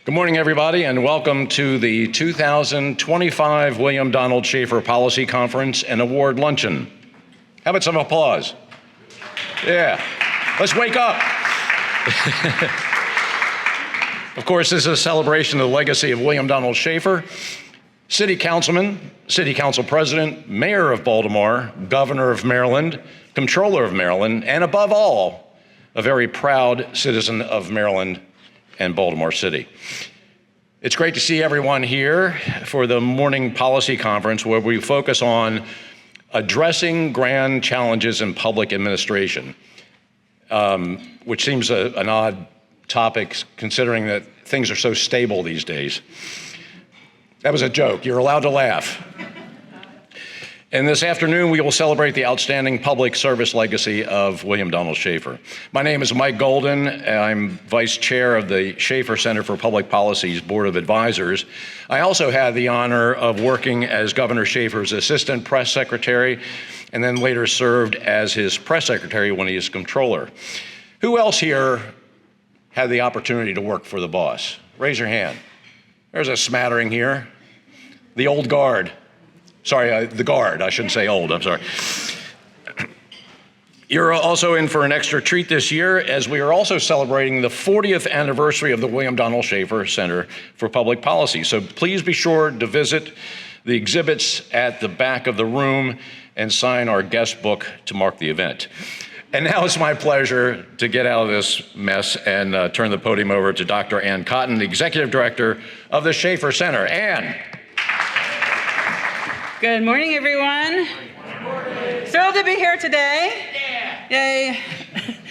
Good morning, everybody, and welcome to the 2025 William Donald Schaefer Policy Conference and Award Luncheon. How about some applause? Yeah, let's wake up. Of course, this is a celebration of the legacy of William Donald Schaefer, City Councilman, City Council President, Mayor of Baltimore, Governor of Maryland, Comptroller of Maryland, and above all, a very proud citizen of Maryland and Baltimore City. It's great to see everyone here for the morning policy conference where we focus on addressing grand challenges in public administration, which seems an odd topic considering that things are so stable these days. That was a joke. You're allowed to laugh. And this afternoon, we will celebrate the outstanding public service legacy of William Donald Schaefer. My name is Mike Golden. I'm Vice Chair of the Schaefer Center for Public Policy's Board of Advisors. I also had the honor of working as Governor Schaefer's Assistant Press Secretary, and then later served as his Press Secretary when he was Comptroller. Who else here had the opportunity to work for the boss? Raise your hand. There's a smattering here. The old guard. Sorry, the guard, I shouldn't say old, I'm sorry. You're also in for an extra treat this year as we are also celebrating the 40th anniversary of the William Donald Schaefer Center for Public Policy. So please be sure to visit the exhibits at the back of the room and sign our guest book to mark the event. And now it's my pleasure to get out of this mess and turn the podium over to Dr. Ann Cotton, the Executive Director of the Schaefer Center. Ann. Good morning, everyone. Good morning. Thrilled to be here today. Yeah. Yay.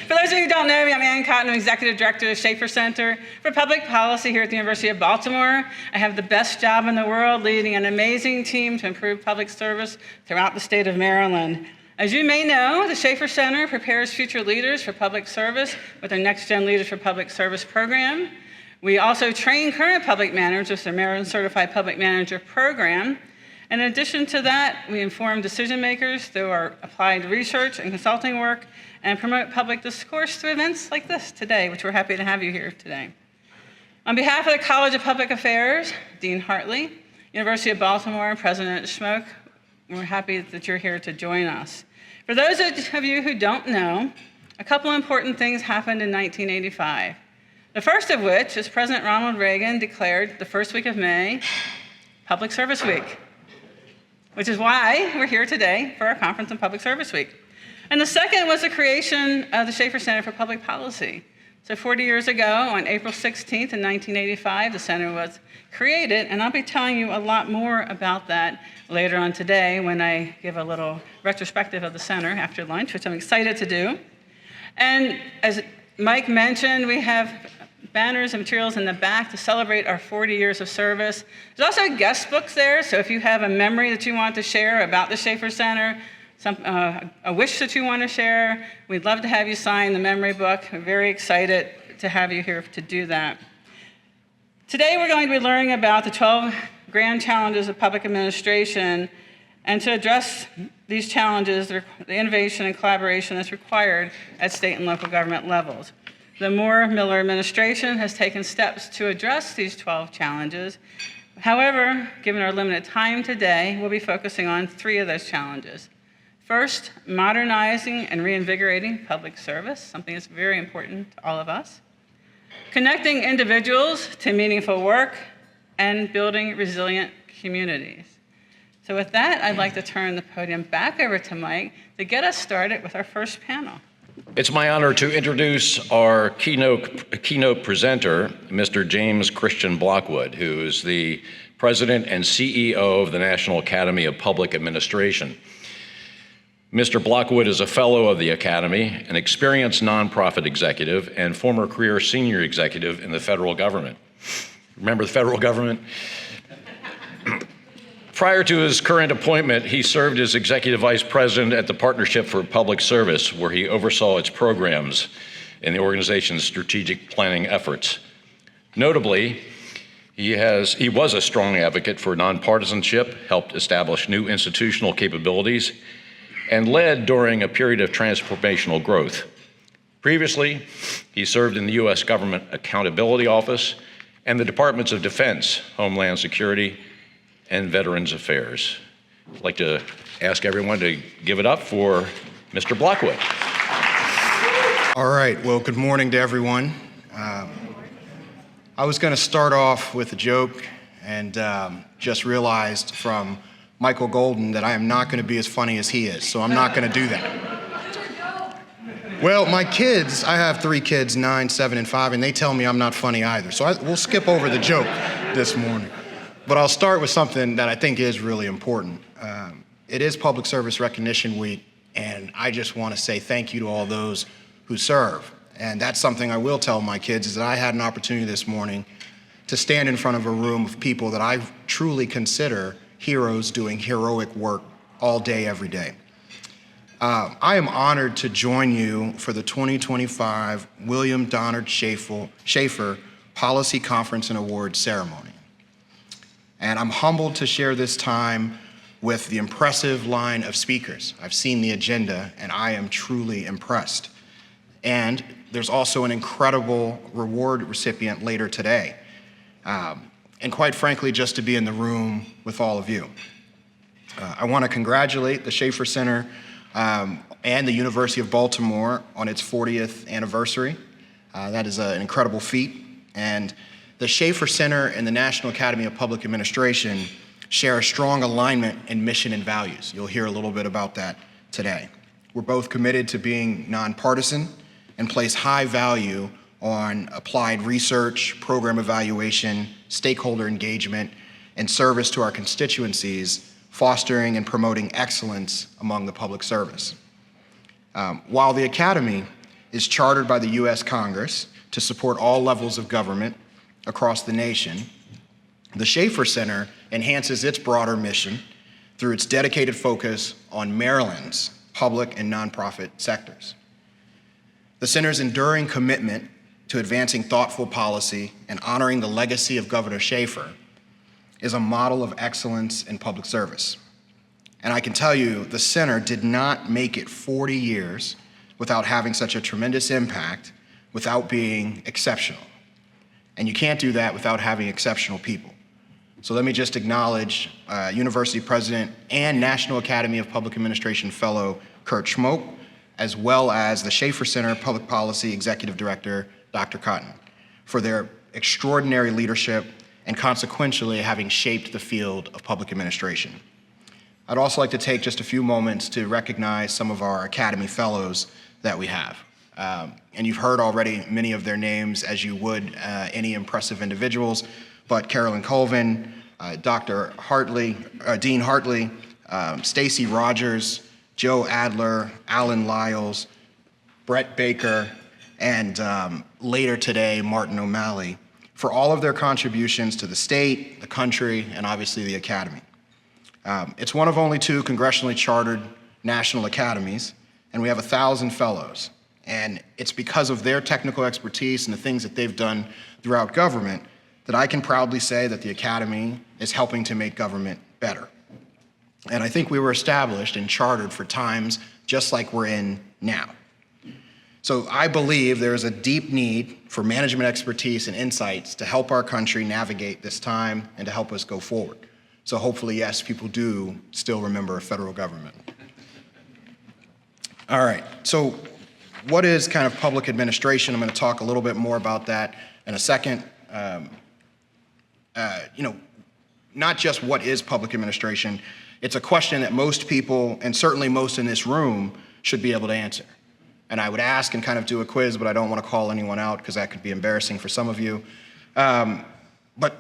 For those of you who don't know me, I'm Ann Cotton, Executive Director of the Schaefer Center for Public Policy here at the University of Baltimore. I have the best job in the world leading an amazing team to improve public service throughout the state of Maryland. As you may know, the Schaefer Center prepares future leaders for public service with our Next Gen Leaders for Public Service program. We also train current public managers with the Maryland Certified Public Manager program. In addition to that, we inform decision makers through our applied research and consulting work and promote public discourse through events like this today, which we're happy to have you here today. On behalf of the College of Public Affairs, Dean Hartley, University of Baltimore, President Schmoke, we're happy that you're here to join us. For those of you who don't know, a couple important things happened in 1985. The first of which is President Ronald Reagan declared the first week of May Public Service Week, which is why we're here today for our conference on Public Service Week. And the second was the creation of the Schaefer Center for Public Policy. So 40 years ago, on April 16th in 1985, the center was created, and I'll be telling you a lot more about that later on today when I give a little retrospective of the center after lunch, which I'm excited to do. And as Mike mentioned, we have banners and materials in the back to celebrate our 40 years of service. There's also guest books there, so if you have a memory that you want to share about the Schaefer Center, a wish that you want to share, we'd love to have you sign the memory book. We're very excited to have you here to do that. Today we're going to be learning about the 12 grand challenges of public administration, and to address these challenges, the innovation and collaboration that's required at state and local government levels. The Moore-Miller administration has taken steps to address these 12 challenges. However, given our limited time today, we'll be focusing on 3 of those challenges. First, modernizing and reinvigorating public service, something that's very important to all of us. Connecting individuals to meaningful work, and building resilient communities. So with that, I'd like to turn the podium back over to Mike to get us started with our first panel. It's my honor to introduce our keynote presenter, Mr. James Christian Blockwood, who is the President and CEO of the National Academy of Public Administration. Mr. Blockwood is a fellow of the Academy, an experienced nonprofit executive, and former career senior executive in the federal government. Remember the federal government? Prior to his current appointment, he served as Executive Vice President at the Partnership for Public Service, where he oversaw its programs and the organization's strategic planning efforts. Notably, he was a strong advocate for nonpartisanship, helped establish new institutional capabilities, and led during a period of transformational growth. Previously, he served in the U.S. Government Accountability Office and the Departments of Defense, Homeland Security, and Veterans Affairs. I'd like to ask everyone to give it up for Mr. Blackwood. All right, well, good morning to everyone. I was going to start off with a joke and just realized from Michael Golden that I am not going to be as funny as he is, so I'm not going to do that. Well, my kids, I have 3 kids, 9, 7, and 5, and they tell me I'm not funny either, so we'll skip over the joke this morning. But I'll start with something that I think is really important. It is Public Service Recognition Week, and I just want to say thank you to all those who serve. And that's something I will tell my kids, is that I had an opportunity this morning to stand in front of a room of people that I truly consider heroes doing heroic work all day, every day. I am honored to join you for the 2025 William Donald Schaefer Policy Conference and Awards ceremony. And I'm humbled to share this time with the impressive line of speakers. I've seen the agenda, and I am truly impressed. And there's also an incredible reward recipient later today. And quite frankly, just to be in the room with all of you. I want to congratulate the Schaefer Center and the University of Baltimore on its 40th anniversary. That is an incredible feat. And the Schaefer Center and the National Academy of Public Administration share a strong alignment in mission and values. You'll hear a little bit about that today. We're both committed to being nonpartisan and place high value on applied research, program evaluation, stakeholder engagement, and service to our constituencies, fostering and promoting excellence among the public service. While the Academy is chartered by the U.S. Congress to support all levels of government across the nation, the Schaefer Center enhances its broader mission through its dedicated focus on Maryland's public and nonprofit sectors. The Center's enduring commitment to advancing thoughtful policy and honoring the legacy of Governor Schaefer is a model of excellence in public service. And I can tell you, the Center did not make it 40 years without having such a tremendous impact, without being exceptional. And you can't do that without having exceptional people. So let me just acknowledge University President and National Academy of Public Administration Fellow Kurt Schmoke, as well as the Schaefer Center Public Policy Executive Director, Dr. Cotton, for their extraordinary leadership and consequentially having shaped the field of public administration. I'd also like to take just a few moments to recognize some of our Academy Fellows that we have. And you've heard already many of their names, as you would any impressive individuals, but Carolyn Colvin, Dr. Hartley, Dean Hartley, Stacy Rogers, Joe Adler, Alan Lyles, Brett Baker, and later today, Martin O'Malley, for all of their contributions to the state, the country, and obviously the Academy. It's one of only 2 congressionally chartered national academies, and we have 1,000 fellows. And it's because of their technical expertise and the things that they've done throughout government that I can proudly say that the Academy is helping to make government better. And I think we were established and chartered for times just like we're in now. So I believe there is a deep need for management expertise and insights to help our country navigate this time and to help us go forward. So hopefully, yes, people do still remember federal government. All right, so what is kind of public administration? I'm going to talk a little bit more about that in a second. Not just what is public administration, it's a question that most people, and certainly most in this room, should be able to answer. And I would ask and kind of do a quiz, but I don't want to call anyone out because that could be embarrassing for some of you. But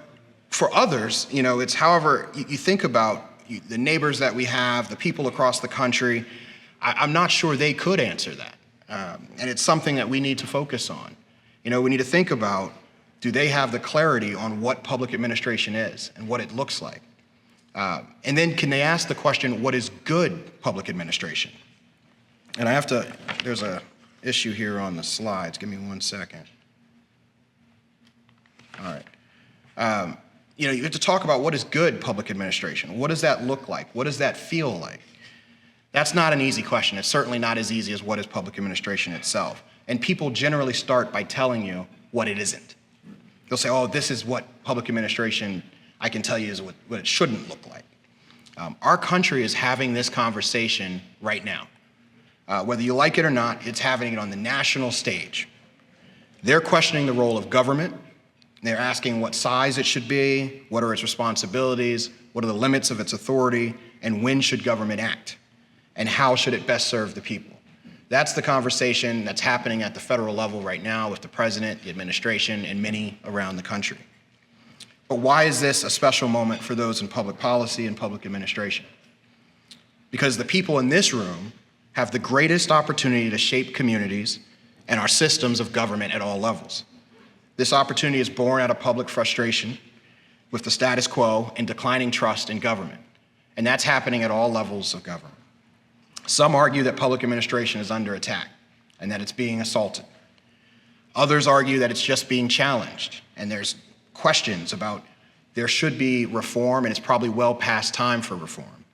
for others, it's however you think about the neighbors that we have, the people across the country, I'm not sure they could answer that. And it's something that we need to focus on. We need to think about, do they have the clarity on what public administration is and what it looks like? And then can they ask the question, what is good public administration? And there's a issue here on the slides. Give me 1 second. All right. You have to talk about what is good public administration. What does that look like? What does that feel like? That's not an easy question. It's certainly not as easy as what is public administration itself. And people generally start by telling you what it isn't. They'll say, oh, this is what public administration, I can tell you, is what it shouldn't look like. Our country is having this conversation right now. Whether you like it or not, it's happening it on the national stage. They're questioning the role of government. They're asking what size it should be, what are its responsibilities, what are the limits of its authority, and when should government act, and how should it best serve the people. That's the conversation that's happening at the federal level right now with the president, the administration, and many around the country. But why is this a special moment for those in public policy and public administration? Because the people in this room have the greatest opportunity to shape communities and our systems of government at all levels. This opportunity is born out of public frustration with the status quo and declining trust in government. And that's happening at all levels of government. Some argue that public administration is under attack and that it's being assaulted. Others argue that it's just being challenged and there's questions about there should be reform and it's probably well past time for reform.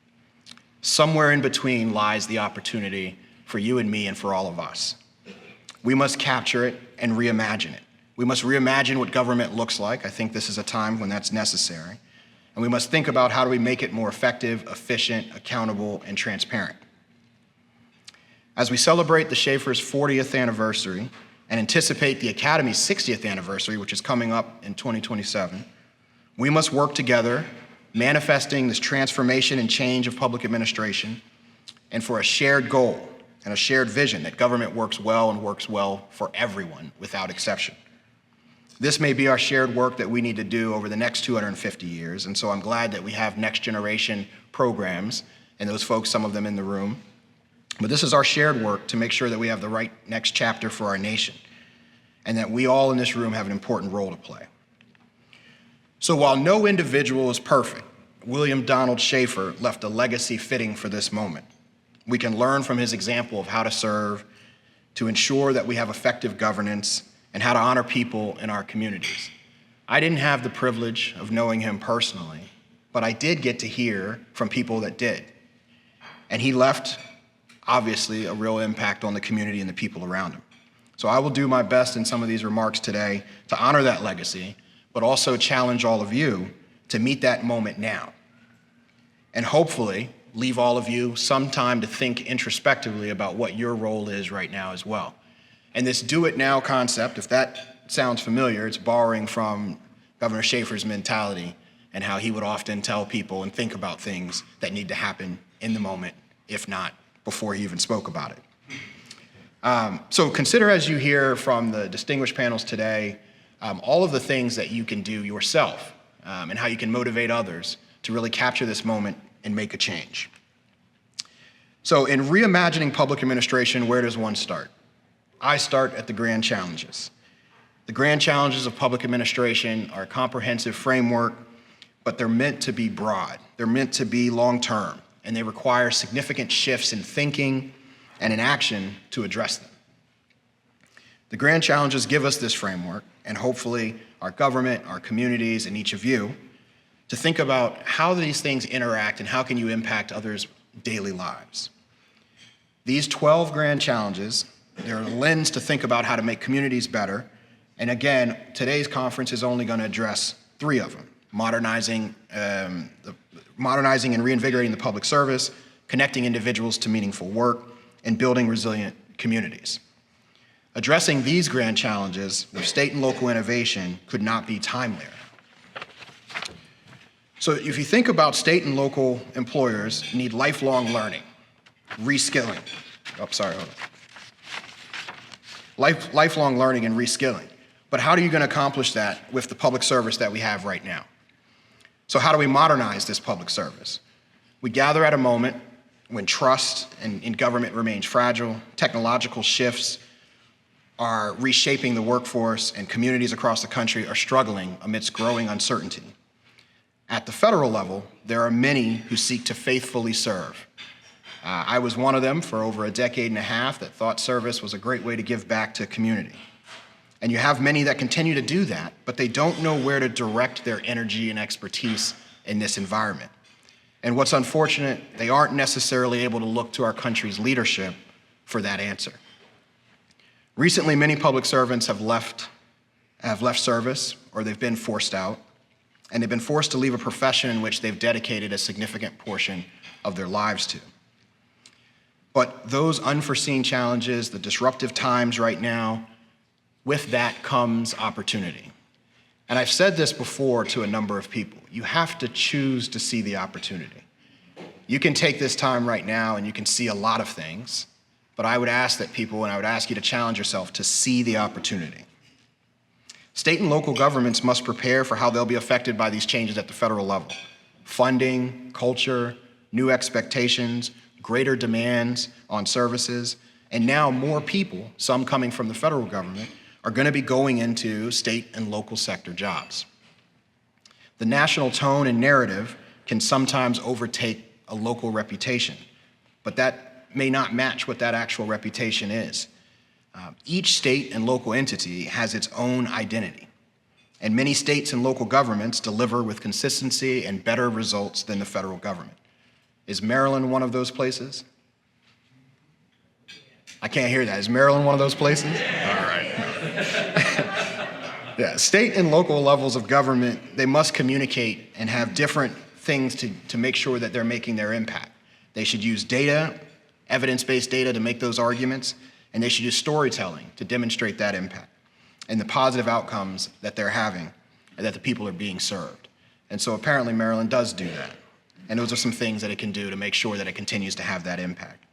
Somewhere in between lies the opportunity for you and me and for all of us. We must capture it and reimagine it. We must reimagine what government looks like. I think this is a time when that's necessary. And we must think about how do we make it more effective, efficient, accountable, and transparent. As we celebrate the Schaefer's 40th anniversary and anticipate the Academy's 60th anniversary, which is coming up in 2027, we must work together, manifesting this transformation and change of public administration, and for a shared goal and a shared vision that government works well and works well for everyone without exception. This may be our shared work that we need to do over the next 250 years, and so I'm glad that we have next generation programs, and those folks, some of them in the room. But this is our shared work to make sure that we have the right next chapter for our nation, and that we all in this room have an important role to play. So while no individual is perfect, William Donald Schaefer left a legacy fitting for this moment. We can learn from his example of how to serve, to ensure that we have effective governance, and how to honor people in our communities. I didn't have the privilege of knowing him personally, but I did get to hear from people that did. And he left, obviously, a real impact on the community and the people around him. So I will do my best in some of these remarks today to honor that legacy, but also challenge all of you to meet that moment now. And hopefully, leave all of you some time to think introspectively about what your role is right now as well. And this do it now concept, if that sounds familiar, it's borrowing from Governor Schaefer's mentality and how he would often tell people and think about things that need to happen in the moment, if not before he even spoke about it. So consider as you hear from the distinguished panels today, all of the things that you can do yourself and how you can motivate others to really capture this moment and make a change. So in reimagining public administration, where does one start? I start at the grand challenges. The grand challenges of public administration are a comprehensive framework, but they're meant to be broad. They're meant to be long-term, and they require significant shifts in thinking and in action to address them. The grand challenges give us this framework, and hopefully our government, our communities, and each of you to think about how these things interact and how can you impact others' daily lives. These 12 grand challenges, they're a lens to think about how to make communities better. And again, today's conference is only going to address 3 of them: modernizing and reinvigorating the public service, connecting individuals to meaningful work, and building resilient communities. Addressing these grand challenges with state and local innovation could not be timelier. So if you think about state and local employers need lifelong learning, reskilling. Lifelong learning and reskilling. But how are you going to accomplish that with the public service that we have right now? So how do we modernize this public service? We gather at a moment when trust in government remains fragile, technological shifts are reshaping the workforce, and communities across the country are struggling amidst growing uncertainty. At the federal level, there are many who seek to faithfully serve. I was one of them for over a decade and a half that thought service was a great way to give back to community. And you have many that continue to do that, but they don't know where to direct their energy and expertise in this environment. And what's unfortunate, they aren't necessarily able to look to our country's leadership for that answer. Recently, many public servants have left service or they've been forced out, and they've been forced to leave a profession in which they've dedicated a significant portion of their lives to. But those unforeseen challenges, the disruptive times right now, with that comes opportunity. And I've said this before to a number of people. You have to choose to see the opportunity. You can take this time right now and you can see a lot of things, but I would ask that people, and I would ask you to challenge yourself to see the opportunity. State and local governments must prepare for how they'll be affected by these changes at the federal level. Funding, culture, new expectations, greater demands on services, and now more people, some coming from the federal government, are going to be going into state and local sector jobs. The national tone and narrative can sometimes overtake a local reputation, but that may not match what that actual reputation is. Each state and local entity has its own identity, and many states and local governments deliver with consistency and better results than the federal government. Is Maryland one of those places? I can't hear that. Is Maryland one of those places? All right. Yeah, state and local levels of government, they must communicate and have different things to make sure that they're making their impact. They should use data, evidence-based data to make those arguments, and they should use storytelling to demonstrate that impact and the positive outcomes that they're having and that the people are being served. And so apparently Maryland does do that. And those are some things that it can do to make sure that it continues to have that impact.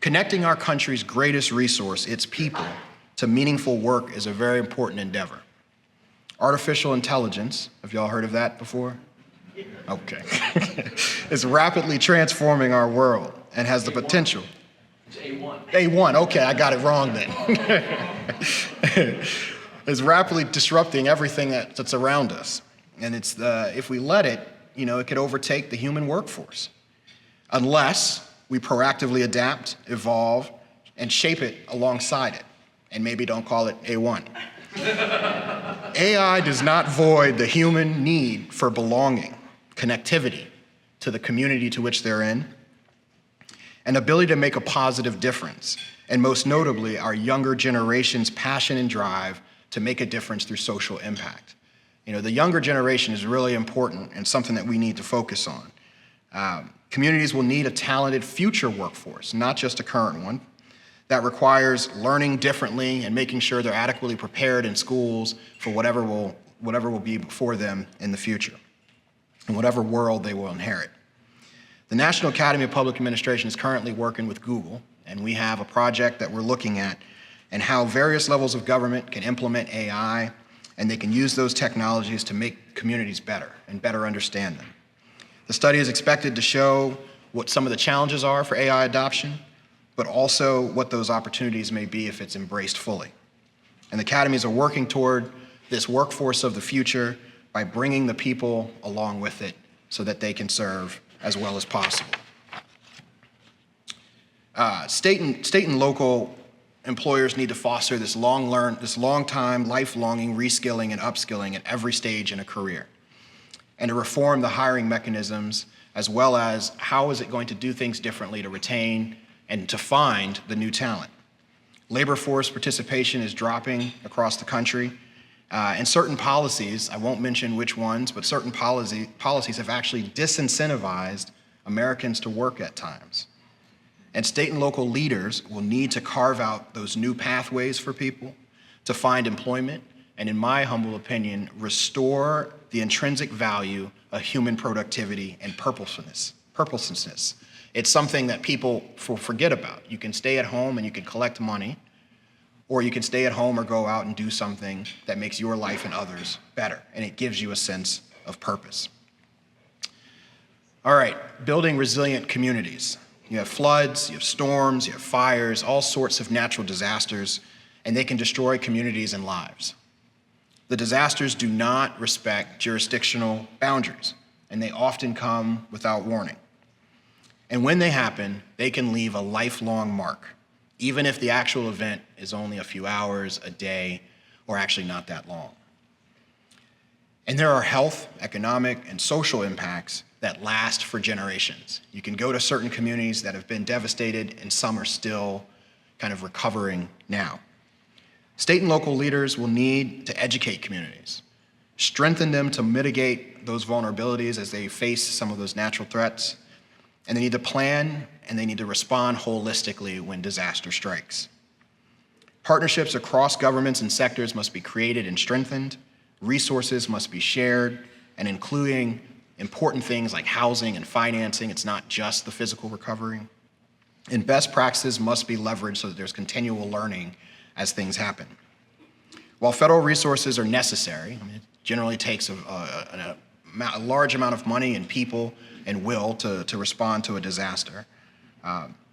Connecting our country's greatest resource, its people, to meaningful work is a very important endeavor. Artificial intelligence, have y'all heard of that before? Okay. Is rapidly transforming our world and has the potential. It's A1. A1, okay, I got it wrong then. It's rapidly disrupting everything that's around us. And if we let it, it could overtake the human workforce. Unless we proactively adapt, evolve, and shape it alongside it. And maybe don't call it A1. AI does not void the human need for belonging, connectivity to the community to which they're in, an ability to make a positive difference, and most notably, our younger generation's passion and drive to make a difference through social impact. The younger generation is really important and something that we need to focus on. Communities will need a talented future workforce, not just a current one, that requires learning differently and making sure they're adequately prepared in schools for whatever will be before them in the future, and whatever world they will inherit. The National Academy of Public Administration is currently working with Google, and we have a project that we're looking at and how various levels of government can implement AI, and they can use those technologies to make communities better and better understand them. The study is expected to show what some of the challenges are for AI adoption, but also what those opportunities may be if it's embraced fully. And the academies are working toward this workforce of the future by bringing the people along with it so that they can serve as well as possible. State and local employers need to foster this long-time, lifelonging reskilling and upskilling at every stage in a career, and to reform the hiring mechanisms, as well as how is it going to do things differently to retain and to find the new talent. Labor force participation is dropping across the country, and certain policies, I won't mention which ones, but certain policies have actually disincentivized Americans to work at times. And state and local leaders will need to carve out those new pathways for people to find employment, and in my humble opinion, restore the intrinsic value of human productivity and purposelessness. It's something that people forget about. You can stay at home and you can collect money, or you can stay at home or go out and do something that makes your life and others better, and it gives you a sense of purpose. All right, building resilient communities. You have floods, you have storms, you have fires, all sorts of natural disasters, and they can destroy communities and lives. The disasters do not respect jurisdictional boundaries, and they often come without warning. And when they happen, they can leave a lifelong mark, even if the actual event is only a few hours, a day, or actually not that long. And there are health, economic, and social impacts that last for generations. You can go to certain communities that have been devastated, and some are still kind of recovering now. State and local leaders will need to educate communities, strengthen them to mitigate those vulnerabilities as they face some of those natural threats, and they need to plan and they need to respond holistically when disaster strikes. Partnerships across governments and sectors must be created and strengthened. Resources must be shared, and including important things like housing and financing. It's not just the physical recovery. And best practices must be leveraged so that there's continual learning as things happen. While federal resources are necessary, it generally takes a large amount of money and people and will to respond to a disaster.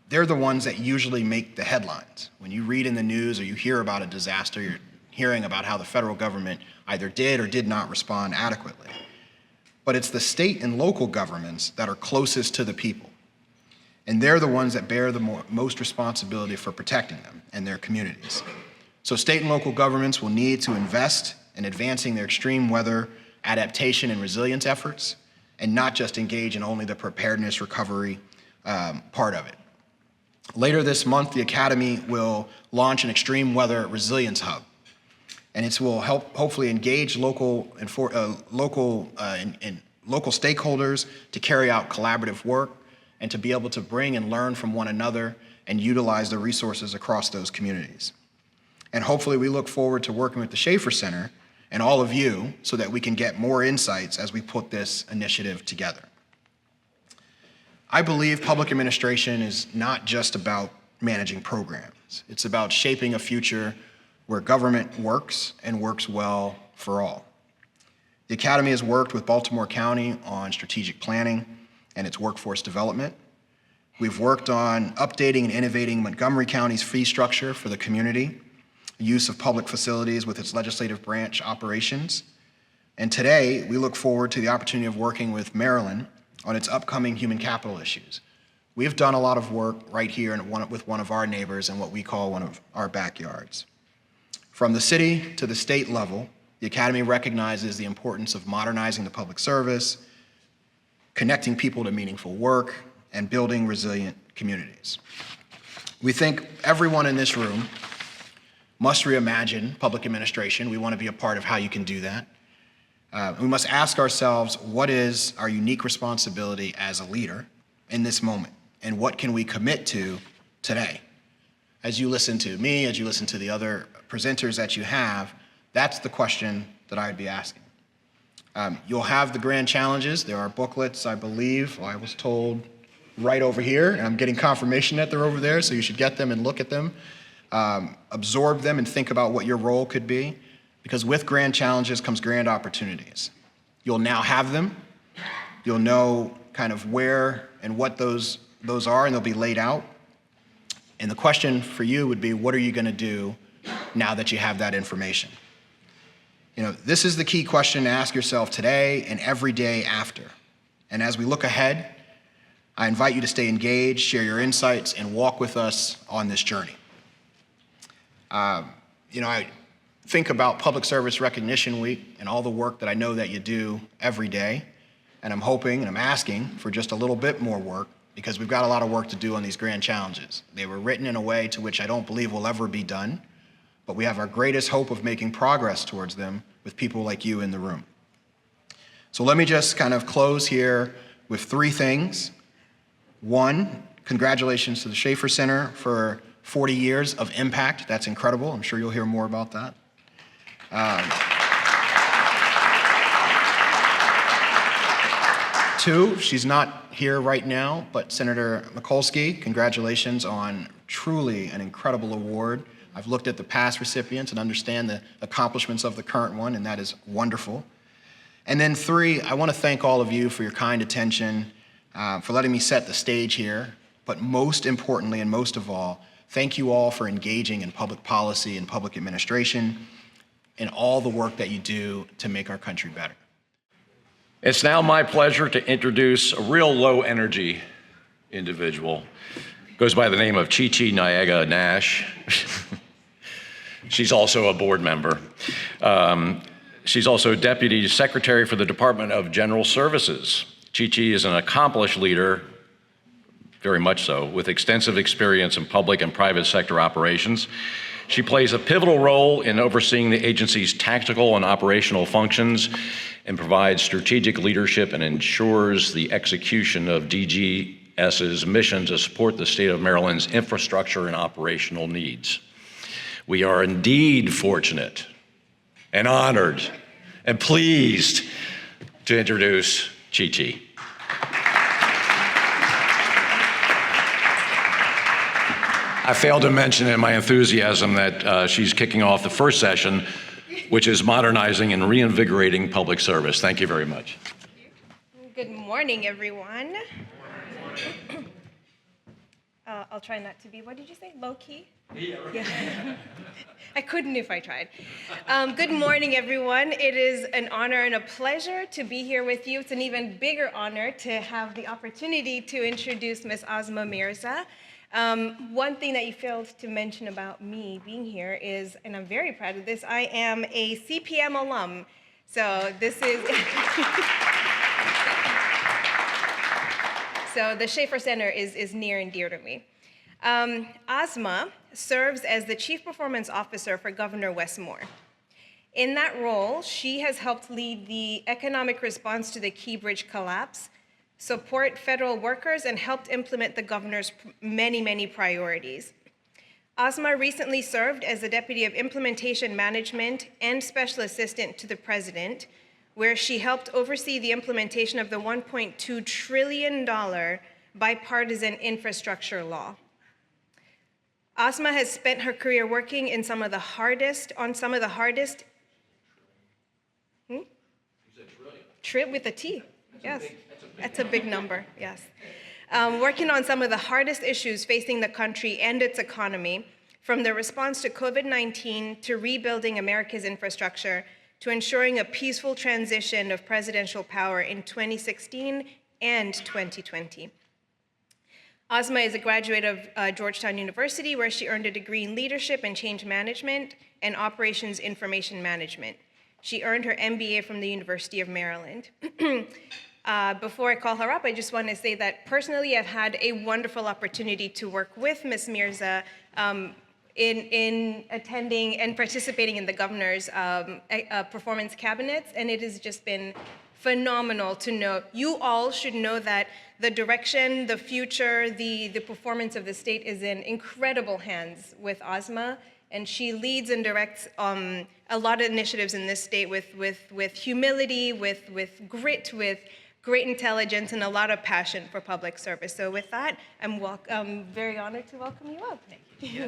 They're the ones that usually make the headlines. When you read in the news or you hear about a disaster, you're hearing about how the federal government either did or did not respond adequately. But it's the state and local governments that are closest to the people. And they're the ones that bear the most responsibility for protecting them and their communities. So state and local governments will need to invest in advancing their extreme weather adaptation and resilience efforts, and not just engage in only the preparedness recovery part of it. Later this month, the Academy will launch an extreme weather resilience hub, and it will help hopefully engage local stakeholders to carry out collaborative work and to be able to bring and learn from one another and utilize the resources across those communities. And hopefully we look forward to working with the Schaefer Center and all of you so that we can get more insights as we put this initiative together. I believe public administration is not just about managing programs. It's about shaping a future where government works and works well for all. The Academy has worked with Baltimore County on strategic planning and its workforce development. We've worked on updating and innovating Montgomery County's fee structure for the community, use of public facilities with its legislative branch operations. And today, we look forward to the opportunity of working with Maryland on its upcoming human capital issues. We've done a lot of work right here with one of our neighbors in what we call one of our backyards. From the city to the state level, the Academy recognizes the importance of modernizing the public service, connecting people to meaningful work, and building resilient communities. We think everyone in this room must reimagine public administration. We want to be a part of how you can do that. We must ask ourselves, what is our unique responsibility as a leader in this moment? And what can we commit to today? As you listen to me, as you listen to the other presenters that you have, that's the question that I'd be asking. You'll have the grand challenges. There are booklets, I believe, I was told, right over here, and I'm getting confirmation that they're over there, so you should get them and look at them. Absorb them and think about what your role could be, because with grand challenges comes grand opportunities. You'll now have them. You'll know kind of where and what those are, and they'll be laid out. And the question for you would be, what are you going to do now that you have that information? This is the key question to ask yourself today and every day after. And as we look ahead, I invite you to stay engaged, share your insights, and walk with us on this journey. I think about Public Service Recognition Week and all the work that I know that you do every day, and I'm hoping and I'm asking for just a little bit more work, because we've got a lot of work to do on these grand challenges. They were written in a way to which I don't believe will ever be done, but we have our greatest hope of making progress towards them with people like you in the room. So let me just kind of close here with 3 things. 1, congratulations to the Schaefer Center for 40 years of impact. That's incredible. I'm sure you'll hear more about that. 2, she's not here right now, but Senator Mikulski, congratulations on truly an incredible award. I've looked at the past recipients and understand the accomplishments of the current one, and that is wonderful. And then 3, I want to thank all of you for your kind attention, for letting me set the stage here, but most importantly and most of all, thank you all for engaging in public policy and public administration and all the work that you do to make our country better. It's now my pleasure to introduce a real low-energy individual. Goes by the name of Chi-Chi Nyaga Nash. She's also a board member. She's also Deputy Secretary for the Department of General Services. Chi-Chi is an accomplished leader, very much so, with extensive experience in public and private sector operations. She plays a pivotal role in overseeing the agency's tactical and operational functions and provides strategic leadership and ensures the execution of DGS's mission to support the state of Maryland's infrastructure and operational needs. We are indeed fortunate and honored and pleased to introduce Chi-Chi. I failed to mention in my enthusiasm that she's kicking off the first session, which is modernizing and reinvigorating public service. Thank you very much. Good morning, everyone. I'll try not to be, what did you say, low-key? Yeah. I couldn't if I tried. Good morning, everyone. It is an honor and a pleasure to be here with you. It's an even bigger honor to have the opportunity to introduce Ms. Asma Mirza. One thing that you failed to mention about me being here is, and I'm very proud of this, I am a CPM alum. So this is, so the Schaefer Center is near and dear to me. Asma serves as the Chief Performance Officer for Governor Wes Moore. In that role, she has helped lead the economic response to the Key Bridge collapse, support federal workers, and helped implement the governor's many priorities. Asma recently served as the Deputy of Implementation Management and Special Assistant to the President, where she helped oversee the implementation of the $1.2 trillion bipartisan infrastructure law. Asma has spent her career working in some of the hardest. Trip with a T, yes. That's a big number, yes. Working on some of the hardest issues facing the country and its economy, from the response to COVID-19 to rebuilding America's infrastructure, to ensuring a peaceful transition of presidential power in 2016 and 2020. Asma is a graduate of Georgetown University, where she earned a degree in leadership and change management and operations information management. She earned her MBA from the University of Maryland. Before I call her up, I just want to say that personally, I've had a wonderful opportunity to work with Ms. Mirza in attending and participating in the governor's performance cabinets, and it has just been phenomenal to know. You all should know that the direction, the future, the performance of the state is in incredible hands with Asma, and she leads and directs a lot of initiatives in this state with humility, with grit, with great intelligence, and a lot of passion for public service. So with that, I'm very honored to welcome you up. Thank you.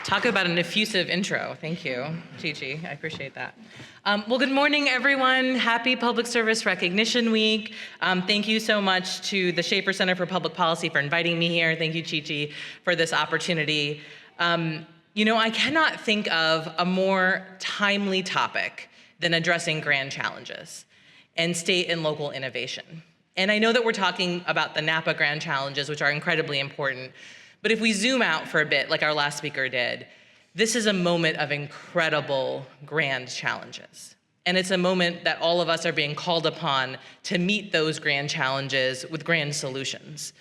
Talk about an effusive intro. Thank you, Chi-Chi. I appreciate that. Well, good morning, everyone. Happy Public Service Recognition Week. Thank you so much to the Schaefer Center for Public Policy for inviting me here. Thank you, Chi-Chi, for this opportunity. You know, I cannot think of a more timely topic than addressing grand challenges and state and local innovation. And I know that we're talking about the Napa Grand Challenges, which are incredibly important. But if we zoom out for a bit, like our last speaker did, this is a moment of incredible grand challenges. And it's a moment that all of us are being called upon to meet those grand challenges with grand solutions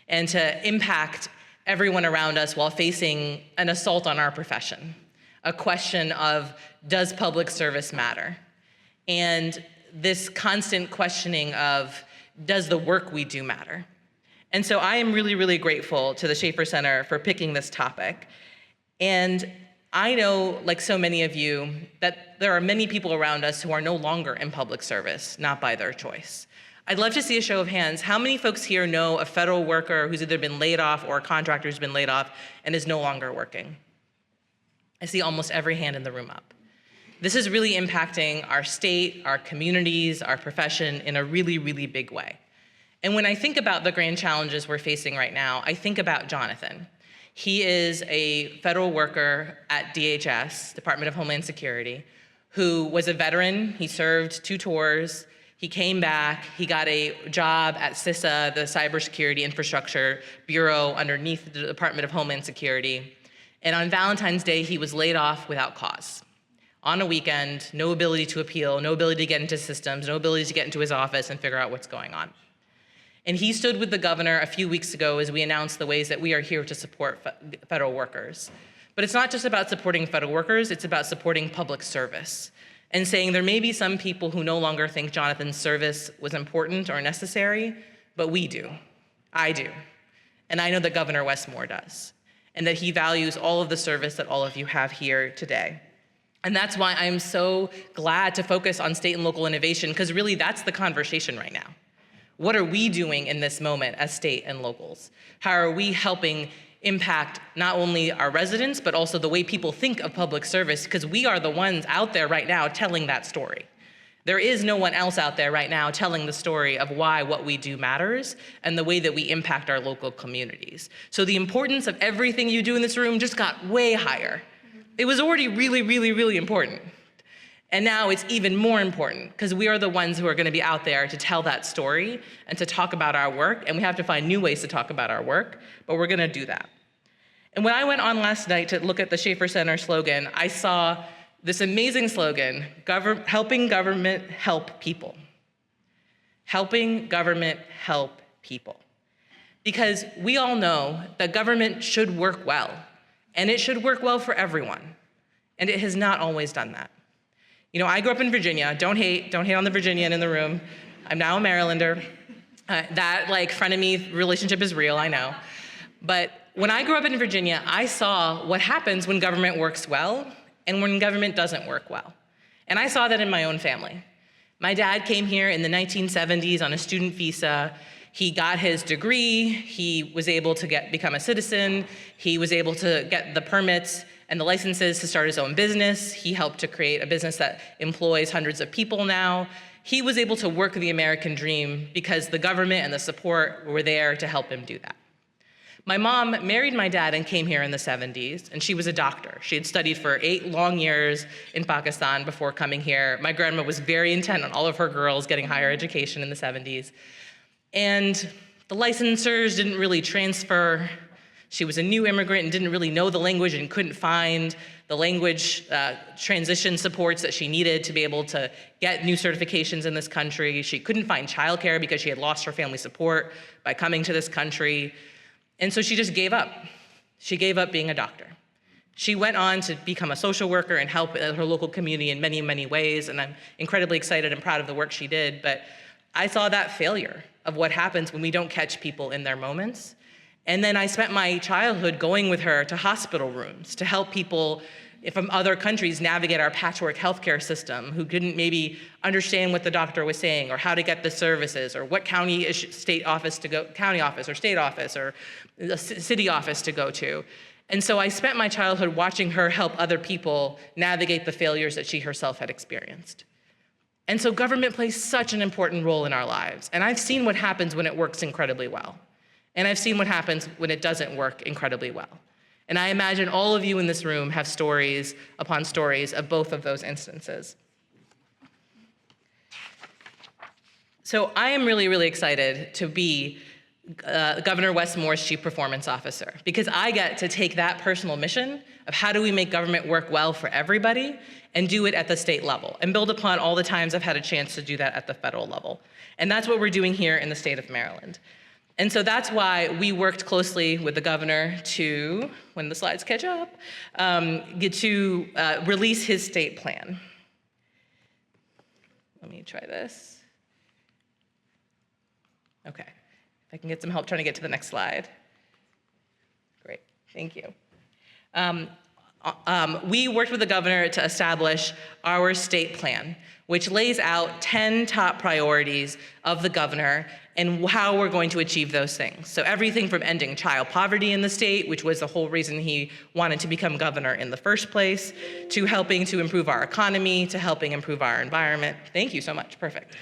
and to impact everyone around us while facing an assault on our profession, a question of, does public service matter? And this constant questioning of, does the work we do matter? And so I am really grateful to the Schaefer Center for picking this topic. And I know, like so many of you, that there are many people around us who are no longer in public service, not by their choice. I'd love to see a show of hands. How many folks here know a federal worker who's either been laid off or a contractor who's been laid off and is no longer working? I see almost every hand in the room up. This is really impacting our state, our communities, our profession in a really big way. And when I think about the grand challenges we're facing right now, I think about Jonathan. He is a federal worker at DHS, Department of Homeland Security, who was a veteran. He served 2 tours. He came back. He got a job at CISA, the Cybersecurity Infrastructure Bureau underneath the Department of Homeland Security. And on Valentine's Day, he was laid off without cause. On a weekend, no ability to appeal, no ability to get into systems, no ability to get into his office and figure out what's going on. And he stood with the governor a few weeks ago as we announced the ways that we are here to support federal workers. But it's not just about supporting federal workers, it's about supporting public service and saying there may be some people who no longer think Jonathan's service was important or necessary, but we do. I do. And I know that Governor Westmore does, and that he values all of the service that all of you have here today. And that's why I'm so glad to focus on state and local innovation, because really that's the conversation right now. What are we doing in this moment as state and locals? How are we helping impact not only our residents, but also the way people think of public service, because we are the ones out there right now telling that story. There is no one else out there right now telling the story of why what we do matters and the way that we impact our local communities. So the importance of everything you do in this room just got way higher. It was already really, really, really important. And now it's even more important because we are the ones who are going to be out there to tell that story and to talk about our work, and we have to find new ways to talk about our work, but we're going to do that. And when I went on last night to look at the Schaefer Center slogan, I saw this amazing slogan, helping government help people. Helping government help people. Because we all know that government should work well, and it should work well for everyone, and it has not always done that. You know, I grew up in Virginia. Don't hate on the Virginian in the room. I'm now a Marylander. That frenemy relationship is real, I know. But when I grew up in Virginia, I saw what happens when government works well and when government doesn't work well. And I saw that in my own family. My dad came here in the 1970s on a student visa. He got his degree. He was able to become a citizen. He was able to get the permits and the licenses to start his own business. He helped to create a business that employs hundreds of people now. He was able to work the American dream because the government and the support were there to help him do that. My mom married my dad and came here in the 70s, and she was a doctor. She had studied for 8 long years in Pakistan before coming here. My grandma was very intent on all of her girls getting higher education in the 70s. And the licensors didn't really transfer. She was a new immigrant and didn't really know the language and couldn't find the language transition supports that she needed to be able to get new certifications in this country. She couldn't find childcare because she had lost her family support by coming to this country. And so she just gave up. She gave up being a doctor. She went on to become a social worker and help her local community in many, many ways, and I'm incredibly excited and proud of the work she did, but I saw that failure of what happens when we don't catch people in their moments. And then I spent my childhood going with her to hospital rooms to help people from other countries navigate our patchwork healthcare system who couldn't maybe understand what the doctor was saying or how to get the services or what county state office to go, county office or state office or a city office to go to. And so I spent my childhood watching her help other people navigate the failures that she herself had experienced. And so government plays such an important role in our lives. And I've seen what happens when it works incredibly well. And I've seen what happens when it doesn't work incredibly well. And I imagine all of you in this room have stories upon stories of both of those instances. So I am really, really excited to be Governor Westmore's Chief Performance Officer, because I get to take that personal mission of how do we make government work well for everybody and do it at the state level and build upon all the times I've had a chance to do that at the federal level. And that's what we're doing here in the state of Maryland. And so that's why we worked closely with the governor to, when the slides catch up, get to release his state plan. Let me try this. Okay, if I can get some help trying to get to the next slide. Great, thank you. We worked with the governor to establish our state plan, which lays out 10 top priorities of the governor and how we're going to achieve those things. So everything from ending child poverty in the state, which was the whole reason he wanted to become governor in the first place, to helping to improve our economy, to helping improve our environment. Thank you so much, perfect.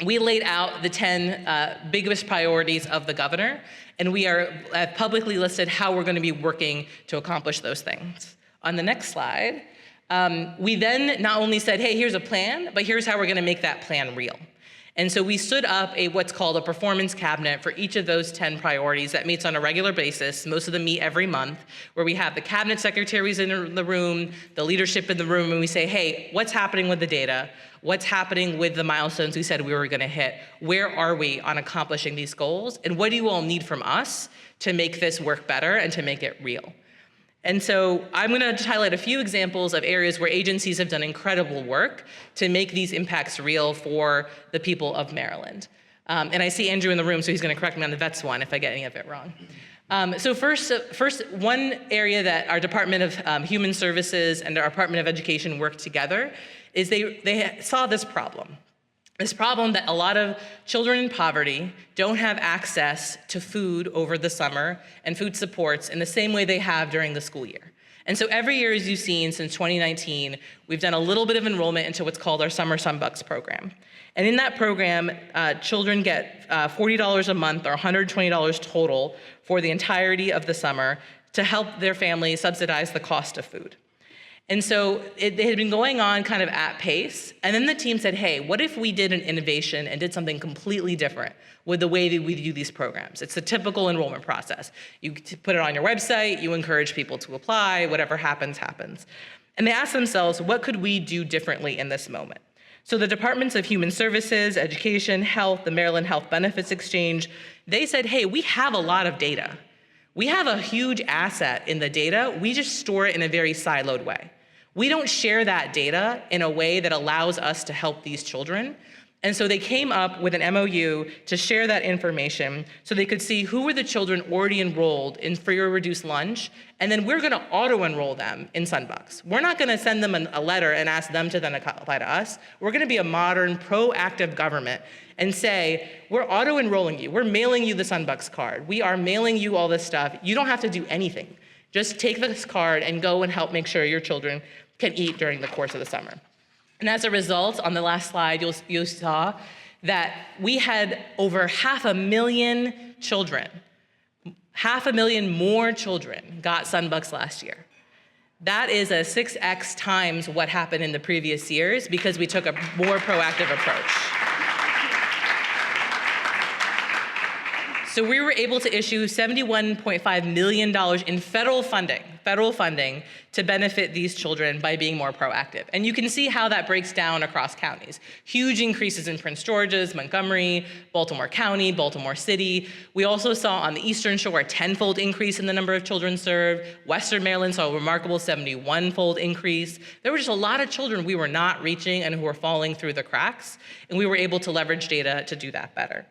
We laid out the 10 biggest priorities of the governor, and we are publicly listed how we're going to be working to accomplish those things. On the next slide, we then not only said, hey, here's a plan, but here's how we're going to make that plan real. And so we stood up what's called a performance cabinet for each of those 10 priorities that meets on a regular basis. Most of them meet every month, where we have the cabinet secretaries in the room, the leadership in the room, and we say, hey, what's happening with the data? What's happening with the milestones we said we were gonna hit? Where are we on accomplishing these goals? And what do you all need from us to make this work better and to make it real? And so I'm gonna just highlight a few examples of areas where agencies have done incredible work to make these impacts real for the people of Maryland. And I see Andrew in the room, so he's gonna correct me on the vets one if I get any of it wrong. So first, one area that our Department of Human Services and our Department of Education worked together is they saw this problem. This problem that a lot of children in poverty don't have access to food over the summer and food supports in the same way they have during the school year. And so every year, as you've seen since 2019, we've done a little bit of enrollment into what's called our Summer Sunbucks program. And in that program, children get $40 a month or $120 total for the entirety of the summer to help their family subsidize the cost of food. And so it had been going on kind of at pace. And then the team said, hey, what if we did an innovation and did something completely different with the way that we do these programs? It's a typical enrollment process. You put it on your website, you encourage people to apply, whatever happens, happens. And they asked themselves, what could we do differently in this moment? So the Departments of Human Services, Education, Health, the Maryland Health Benefits Exchange, they said, hey, we have a lot of data. We have a huge asset in the data. We just store it in a very siloed way. We don't share that data in a way that allows us to help these children. And so they came up with an MOU to share that information so they could see who were the children already enrolled in free or reduced lunch, and then we're gonna auto-enroll them in Sunbucks. We're not gonna send them a letter and ask them to then apply to us. We're gonna be a modern, proactive government and say, we're auto-enrolling you. We're mailing you the Sunbucks card. We are mailing you all this stuff. You don't have to do anything. Just take this card and go and help make sure your children can eat during the course of the summer. And as a result, on the last slide, you saw that we had over 500,000 children, 500,000 more children got Sunbucks last year. That is a 6x times what happened in the previous years because we took a more proactive approach. So we were able to issue $71.5 million in federal funding to benefit these children by being more proactive. And you can see how that breaks down across counties. Huge increases in Prince George's, Montgomery, Baltimore County, Baltimore City. We also saw on the Eastern Shore a 10-fold increase in the number of children served. Western Maryland saw a remarkable 71-fold increase. There were just a lot of children we were not reaching and who were falling through the cracks, and we were able to leverage data to do that better.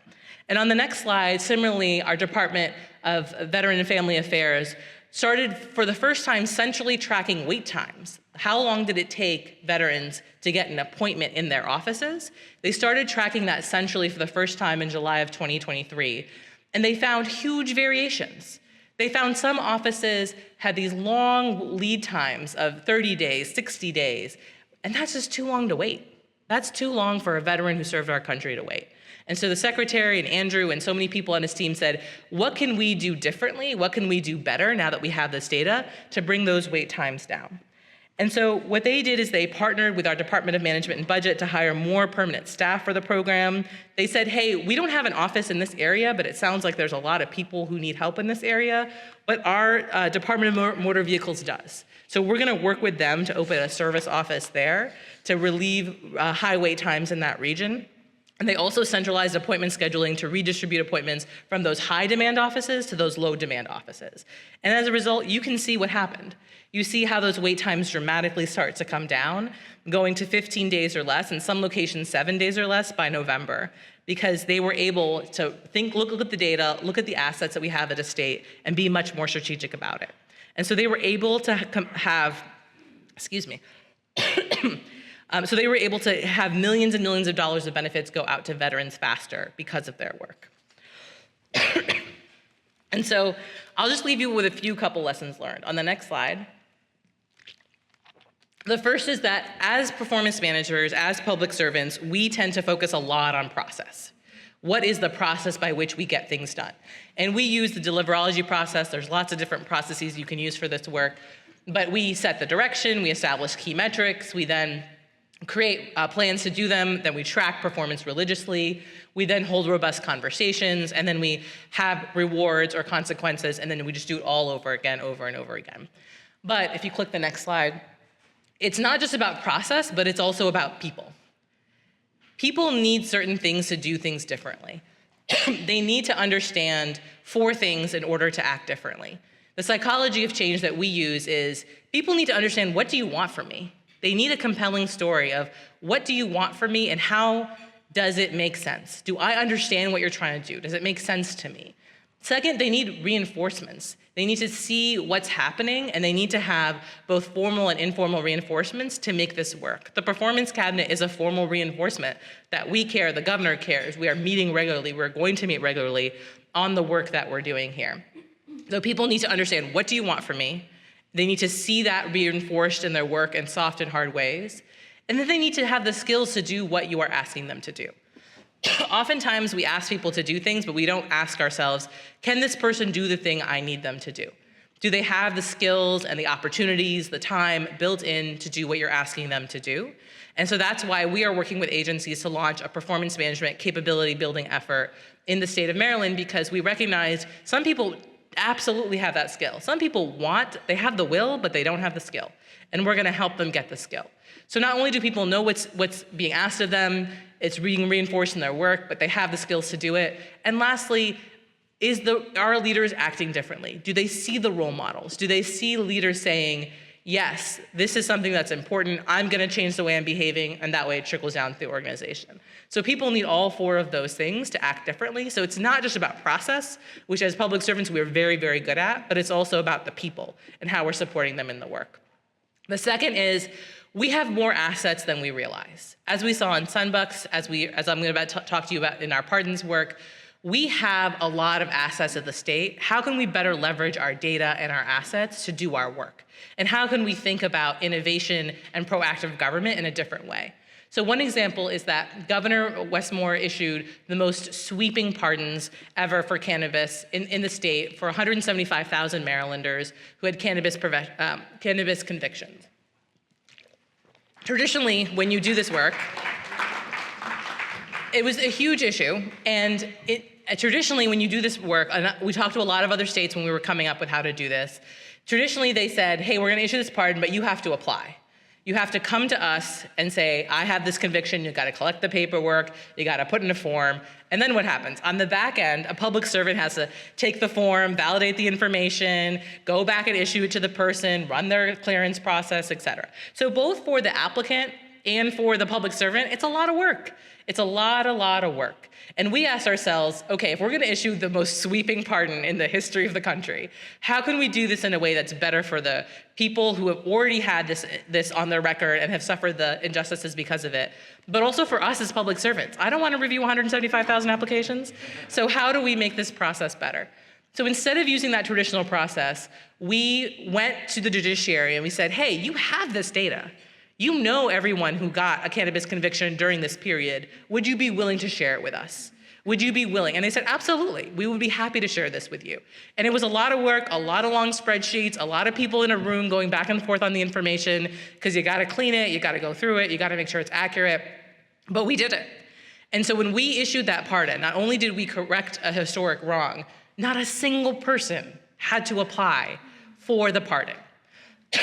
And on the next slide, similarly, our Department of Veteran and Family Affairs started for the first time centrally tracking wait times. How long did it take veterans to get an appointment in their offices? They started tracking that centrally for the first time in July of 2023, and they found huge variations. They found some offices had these long lead times of 30 days, 60 days, and that's just too long to wait. That's too long for a veteran who served our country to wait. And so the secretary and Andrew and so many people on his team said, what can we do differently? What can we do better now that we have this data to bring those wait times down? And so what they did is they partnered with our Department of Management and Budget to hire more permanent staff for the program. They said, hey, we don't have an office in this area, but it sounds like there's a lot of people who need help in this area, but our Department of Motor Vehicles does. So we're gonna work with them to open a service office there to relieve high wait times in that region. And they also centralized appointment scheduling to redistribute appointments from those high demand offices to those low demand offices. And as a result, you can see what happened. You see how those wait times dramatically start to come down, going to 15 days or less, in some locations 7 days or less by November, because they were able to look at the data, look at the assets that we have at a state, and be much more strategic about it. And so they were able to have, so they were able to have millions and millions of dollars of benefits go out to veterans faster because of their work. And so I'll just leave you with a few couple lessons learned. On the next slide. The first is that as performance managers, as public servants, we tend to focus a lot on process. What is the process by which we get things done? And we use the deliverology process. There's lots of different processes you can use for this work, but we set the direction, we establish key metrics, we then create plans to do them, then we track performance religiously, we then hold robust conversations, and then we have rewards or consequences, and then we just do it all over again, over and over again. But if you click the next slide, it's not just about process, but it's also about people. People need certain things to do things differently. They need to understand 4 things in order to act differently. The psychology of change that we use is people need to understand, what do you want from me? They need a compelling story of, what do you want from me and how does it make sense? Do I understand what you're trying to do? Does it make sense to me? Second, they need reinforcements. They need to see what's happening, and they need to have both formal and informal reinforcements to make this work. The performance cabinet is a formal reinforcement that we care, the governor cares. We are meeting regularly, we're going to meet regularly on the work that we're doing here. So people need to understand, what do you want from me? They need to see that reinforced in their work in soft and hard ways. And then they need to have the skills to do what you are asking them to do. Oftentimes we ask people to do things, but we don't ask ourselves, can this person do the thing I need them to do? Do they have the skills and the opportunities, the time built in to do what you're asking them to do? And so that's why we are working with agencies to launch a performance management capability building effort in the state of Maryland, because we recognize some people absolutely have that skill. Some people they have the will, but they don't have the skill. And we're gonna help them get the skill. So not only do people know what's being asked of them, it's being reinforced in their work, but they have the skills to do it. And lastly, are leaders acting differently? Do they see the role models? Do they see leaders saying, yes, this is something that's important, I'm gonna change the way I'm behaving, and that way it trickles down through the organization. So people need all 4 of those things to act differently. So it's not just about process, which as public servants we're very, very good at, but it's also about the people and how we're supporting them in the work. The second is, we have more assets than we realize. As we saw in Sunbucks, as I'm about to talk to you about in our pardons work, we have a lot of assets at the state. How can we better leverage our data and our assets to do our work? And how can we think about innovation and proactive government in a different way? So one example is that Governor Westmore issued the most sweeping pardons ever for cannabis in the state for 175,000 Marylanders who had cannabis convictions. Traditionally, when you do this work, it was a huge issue, and traditionally when you do this work, and we talked to a lot of other states when we were coming up with how to do this, traditionally they said, hey, we're gonna issue this pardon, but you have to apply. You have to come to us and say, I have this conviction, you gotta collect the paperwork, you gotta put in a form, and then what happens? On the back end, a public servant has to take the form, validate the information, go back and issue it to the person, run their clearance process, et cetera. So both for the applicant and for the public servant, it's a lot of work. It's a lot of work. And we asked ourselves, okay, if we're gonna issue the most sweeping pardon in the history of the country, how can we do this in a way that's better for the people who have already had this on their record and have suffered the injustices because of it, but also for us as public servants? I don't wanna review 175,000 applications, so how do we make this process better? So instead of using that traditional process, we went to the judiciary and we said, hey, you have this data. You know everyone who got a cannabis conviction during this period. Would you be willing to share it with us? Would you be willing? And they said, absolutely, we would be happy to share this with you. And it was a lot of work, a lot of long spreadsheets, a lot of people in a room going back and forth on the information, because you gotta clean it, you gotta go through it, you gotta make sure it's accurate, but we did it. And so when we issued that pardon, not only did we correct a historic wrong, not a single person had to apply for the pardon.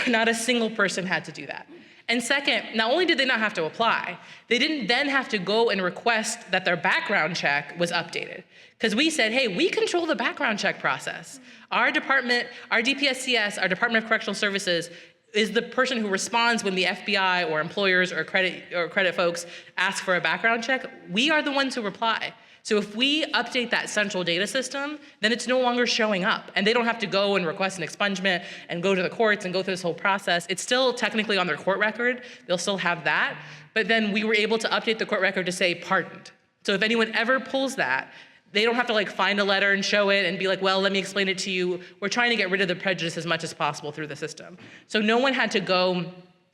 Not a single person had to do that. And second, not only did they not have to apply, they didn't then have to go and request that their background check was updated. Because we said, hey, we control the background check process. Our department, our DPSCS, our Department of Correctional Services, is the person who responds when the FBI or employers or credit folks ask for a background check. We are the ones who reply. So if we update that central data system, then it's no longer showing up. And they don't have to go and request an expungement and go to the courts and go through this whole process. It's still technically on their court record. They'll still have that. But then we were able to update the court record to say pardoned. So if anyone ever pulls that, they don't have to find a letter and show it and be like, well, let me explain it to you. We're trying to get rid of the prejudice as much as possible through the system. So no one had to go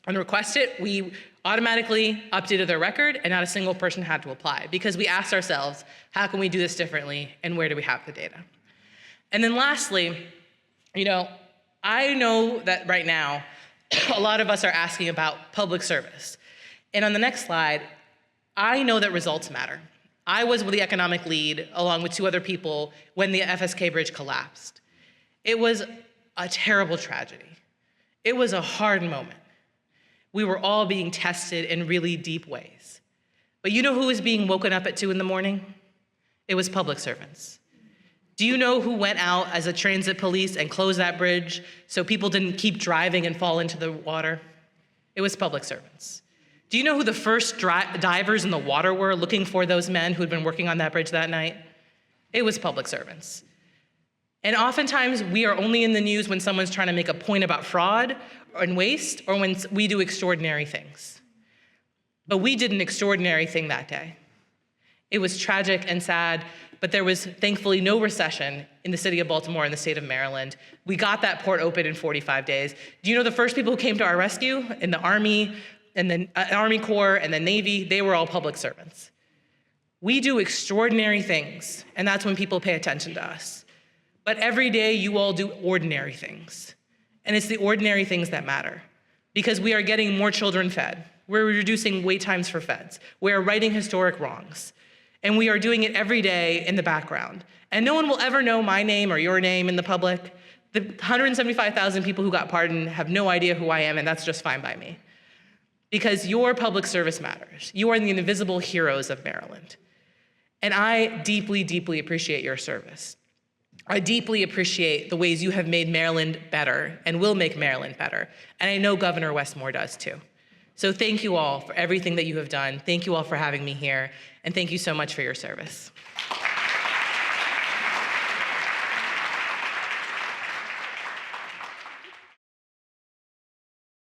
and request it. We automatically updated their record, and not a single person had to apply, because we asked ourselves, how can we do this differently, and where do we have the data? And then lastly, I know that right now, a lot of us are asking about public service. And on the next slide, I know that results matter. I was the economic lead, along with 2 other people, when the FSK bridge collapsed. It was a terrible tragedy. It was a hard moment. We were all being tested in really deep ways. But you know who was being woken up at 2 in the morning? It was public servants. Do you know who went out as a transit police and closed that bridge so people didn't keep driving and fall into the water? It was public servants. Do you know who the first divers in the water were looking for those men who'd been working on that bridge that night? It was public servants. And oftentimes we are only in the news when someone's trying to make a point about fraud and waste, or when we do extraordinary things. But we did an extraordinary thing that day. It was tragic and sad, but there was thankfully no recession in the city of Baltimore and the state of Maryland. We got that port open in 45 days. Do you know the first people who came to our rescue in the Army, and the Army Corps and the Navy? They were all public servants. We do extraordinary things, and that's when people pay attention to us. But every day you all do ordinary things. And it's the ordinary things that matter, because we are getting more children fed. We're reducing wait times for feds. We are righting historic wrongs. And we are doing it every day in the background. And no one will ever know my name or your name in the public. The 175,000 people who got pardoned have no idea who I am, and that's just fine by me. Because your public service matters. You are the invisible heroes of Maryland. And I deeply, deeply appreciate your service. I deeply appreciate the ways you have made Maryland better and will make Maryland better. And I know Governor Westmore does too. So thank you all for everything that you have done. Thank you all for having me here. And thank you so much for your service.